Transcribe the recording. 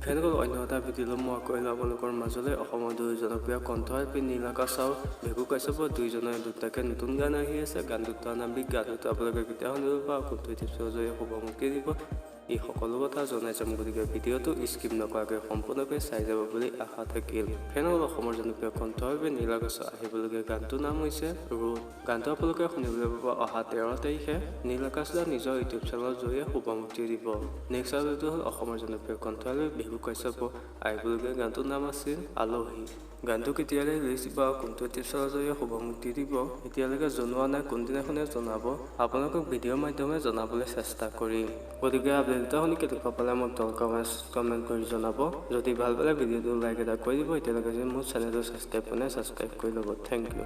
ফেনগল অন্য এটা ভিডিঅ' মই কৈলো আপোনালোকৰ মাজলৈ অসমৰ দুই জনপ্ৰিয় কণ্ঠশিল্পী নীল আকাশ আৰু ভেগু কাশ্যপৰ দুইজনে দুটাকে নতুন গান আহি আছে। গান দুটা নাম গানটো আপোনালোকে কেতিয়া শুনিব বা কোনটো টিপছৰ জৰিয়তে শুভ মুক্তি দিব এই সকলো কথা জনাই যাম। গতিকে ভিডিঅ'টো স্কিপ নকৰাকৈ সম্পূৰ্ণকৈ চাই যাব বুলি আশা থাকিল। ফেনগল অসমৰ জনপ্ৰিয় কণ্ঠশিল্পী নীল আকাশৰ আহিবলগীয়া গানটোৰ নাম হৈছে ৰোড। গানটো আপোনালোকে শুনিবলৈ পাব অহা 13 তাৰিখে নীল আকাশে নিজৰ ইউটিউব চেনেলৰ জৰিয়তে শুভ মুক্তি দিব। নেক্সট আপডেটটো হ'ল অসমৰ জনপ্ৰিয় কণ্ঠশিল্পী ভেগু কাশ্যপৰ আহিবলগীয়া গানটোৰ নাম আছিল আলহী। গানটো কেতিয়ালৈ ৰিলিজ দিব আৰু কোনটো টিপছৰ জৰিয়তে শুভ মুক্তি দিব এতিয়ালৈকে জনোৱা নাই। কোনদিনাখনে জনাব আপোনালোকক ভিডিঅ'ৰ মাধ্যমে জনাবলৈ চেষ্টা কৰিম। গতিকে আপডেট শুনি কেনেকুৱা পালে মোক কমেণ্ট কৰি জনাব। যদি ভাল পালে ভিডিঅ'টো লাইক এটা কৰি দিব। এতিয়ালৈকে যদি মোৰ চেনেলটো ছাবস্ক্ৰাইব কৰি ল'ব। Thank U.